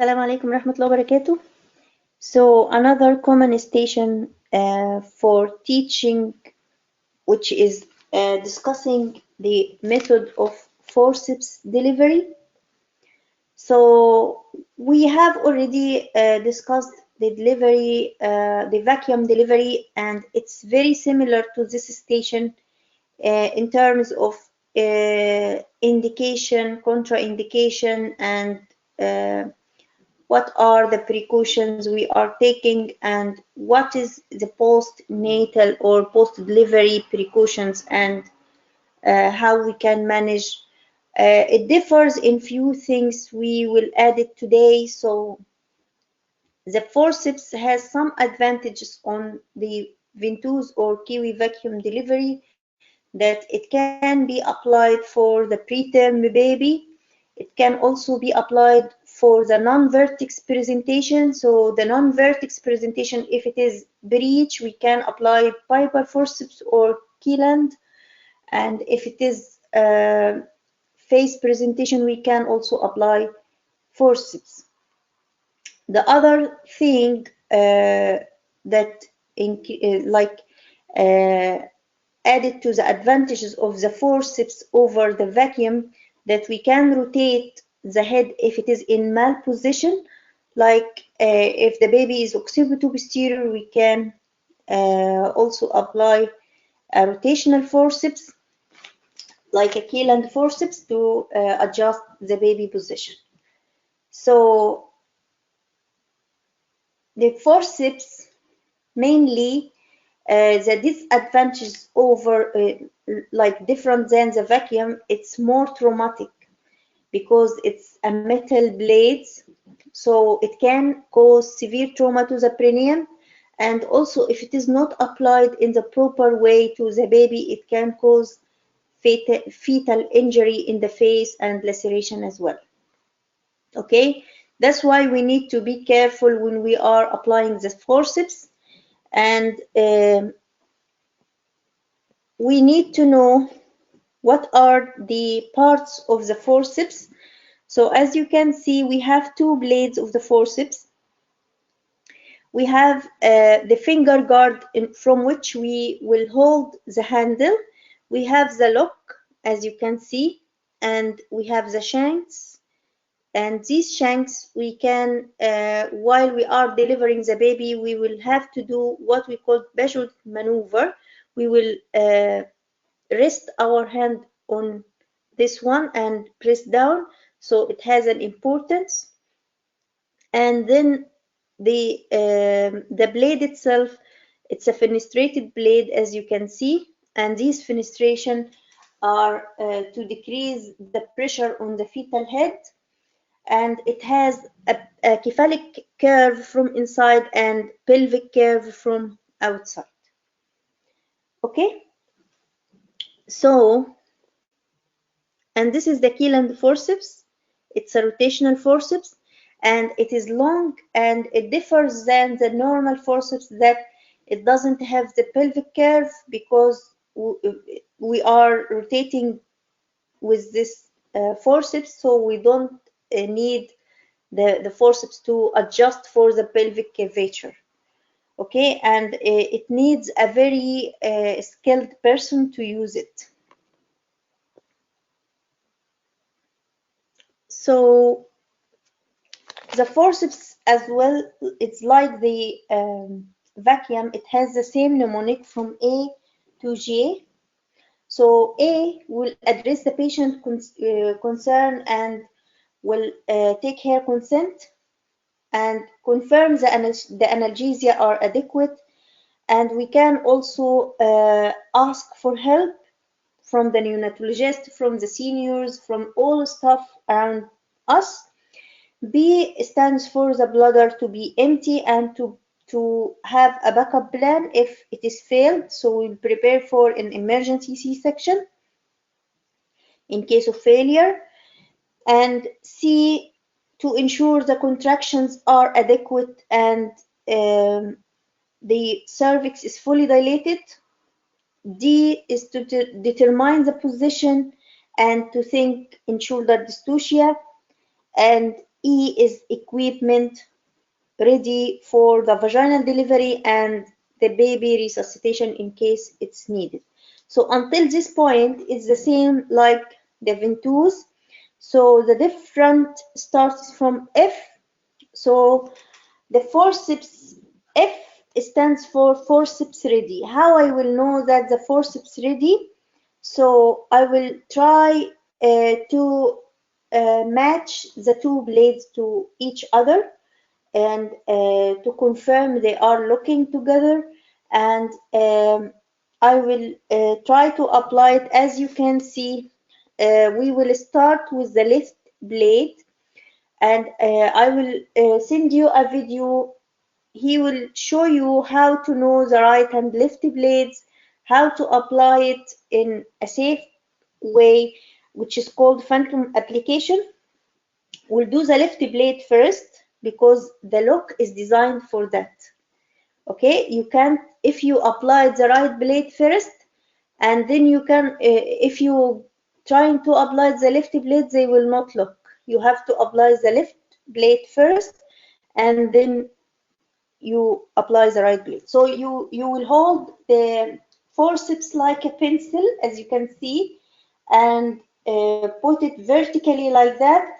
Assalamu alaikum warahmatullahi wabarakatuh. So another common station for teaching, which is discussing the method of forceps delivery. So we have already discussed the delivery, the vacuum delivery, and it's very similar to this station in terms of indication, contraindication, and what are the precautions we are taking, and what is the postnatal or post-delivery precautions, and how we can manage. It differs in few things. We will add it today. So the forceps has some advantages on the ventouse or kiwi vacuum delivery, that it can be applied for the preterm baby. It can also be applied for the non-vertex presentation. So the non-vertex presentation, if it is breech, we can apply Piper forceps or Keeland. And if it is face presentation, we can also apply forceps. The other thing that added to the advantages of the forceps over the vacuum, that we can rotate the head if it is in malposition. Like if the baby is occipito-posterior, we can also apply a rotational forceps, like a Keeland forceps, to adjust the baby position. So the forceps mainly the disadvantages over like different than the vacuum, it's more traumatic because it's a metal blades, so it can cause severe trauma to the perineum, and also if it is not applied in the proper way to the baby, it can cause fetal injury in the face and laceration as well. Okay, that's why we need to be careful when we are applying the forceps, and we need to know what are the parts of the forceps. So as you can see, we have two blades of the forceps. We have the finger guard from which we will hold the handle. We have the lock, as you can see, and we have the shanks. And these shanks, we can, while we are delivering the baby, we will have to do what we call Peugeot maneuver. We will rest our hand on this one and press down, so it has an importance. And then the blade itself, it's a fenestrated blade, as you can see, and these fenestration are to decrease the pressure on the fetal head, and it has a cephalic curve from inside and pelvic curve from outside. Okay, so, and this is the Keeland forceps. It's a rotational forceps, and it is long, and it differs than the normal forceps that it doesn't have the pelvic curve, because we are rotating with this forceps, so we don't need the forceps to adjust for the pelvic curvature. Okay, and it needs a very skilled person to use it. So the forceps as well, it's like the vacuum, it has the same mnemonic from A to G. So A will address the patient concern and will take her consent and confirm the analgesia are adequate, and we can also ask for help from the neonatologist, from the seniors, from all staff around us. B stands for the bladder to be empty and to have a backup plan if it is failed, so we'll prepare for an emergency C-section in case of failure. And C, to ensure the contractions are adequate and the cervix is fully dilated. D is to determine the position and to think in shoulder dystocia. And E is equipment ready for the vaginal delivery and the baby resuscitation in case it's needed. So until this point, it's the same like the ventouse. So the different starts from F. So the forceps F stands for forceps ready. How I will know that the forceps ready? So I will try to match the two blades to each other and to confirm they are looking together, and I will try to apply it. As you can see, we will start with the left blade, and I will send you a video. He will show you how to know the right and left blades, how to apply it in a safe way, which is called phantom application. We'll do the left blade first because the lock is designed for that. Okay, you can, if you apply the right blade first, and then you can, if you trying to apply the left blade, they will not lock. You have to apply the left blade first, and then you apply the right blade. So you will hold the forceps like a pencil, as you can see, and put it vertically like that.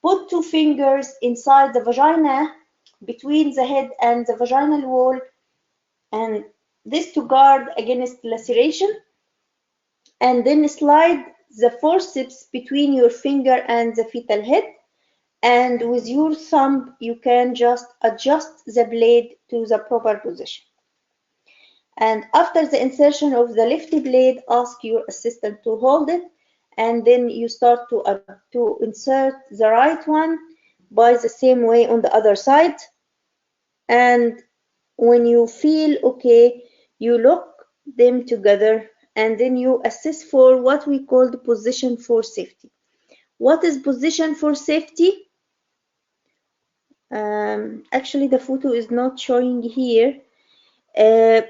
Put two fingers inside the vagina, between the head and the vaginal wall, and this to guard against laceration. And then slide the forceps between your finger and the fetal head, and with your thumb you can just adjust the blade to the proper position. And after the insertion of the left blade, ask your assistant to hold it, and then you start to insert the right one by the same way on the other side. And when you feel okay, you lock them together, and then you assess for what we call the position for safety. What is position for safety? Actually, the photo is not showing here.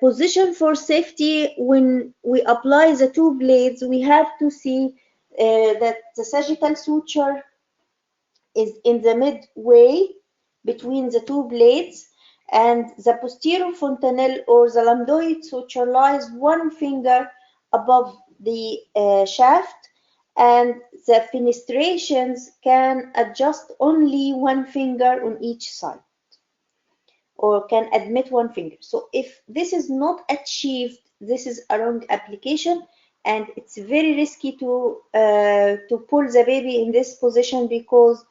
Position for safety, when we apply the two blades, we have to see that the sagittal suture is in the midway between the two blades, and the posterior fontanelle or the lambdoid suture lies one finger above the shaft, and the fenestrations can adjust only one finger on each side, or can admit one finger. So if this is not achieved, this is a wrong application, and it's very risky to pull the baby in this position, because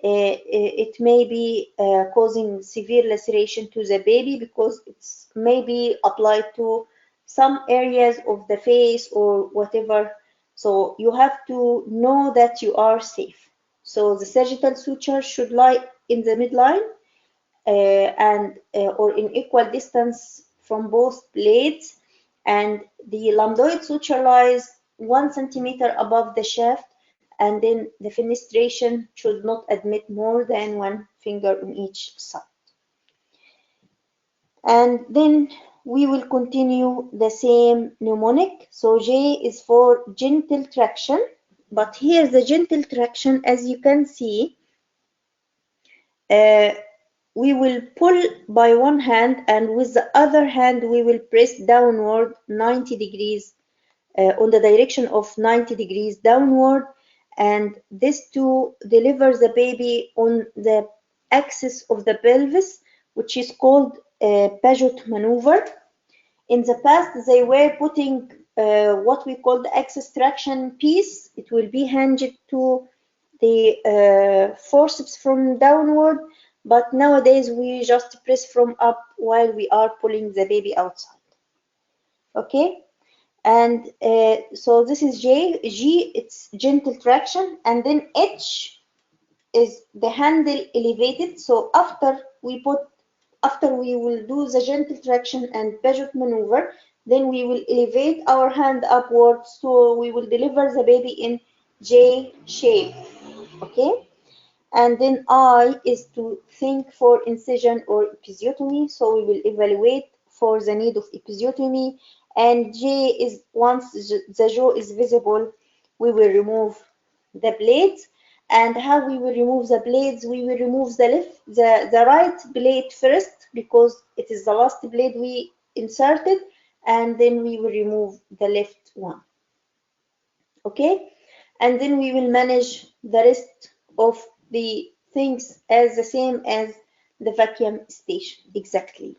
it may be causing severe laceration to the baby, because it's maybe applied to some areas of the face or whatever. So you have to know that you are safe. So the sagittal suture should lie in the midline, and or in equal distance from both blades, and the lambdoid suture lies 1 centimeter above the shaft, and then the fenestration should not admit more than one finger on each side. And then we will continue the same mnemonic. So J is for gentle traction, but here the gentle traction, as you can see, we will pull by one hand, and with the other hand we will press downward 90 degrees, on the direction of 90 degrees downward, and this to deliver the baby on the axis of the pelvis, which is called Pajot maneuver. In the past, they were putting what we call the axis traction piece. It will be hinged to the forceps from downward, but nowadays we just press from up while we are pulling the baby outside. Okay, and so this is J. G, it's gentle traction, and then H is the handle elevated. So after we will do the gentle traction and Pajot maneuver, then we will elevate our hand upwards, so we will deliver the baby in J shape. Okay, and then I is to think for incision or episiotomy, so we will evaluate for the need of episiotomy, and J is once the jaw is visible, we will remove the blades, And how we will remove the blades? We will remove the right blade first because it is the last blade we inserted, and then we will remove the left one. Okay, and then we will manage the rest of the things as the same as the vacuum station exactly.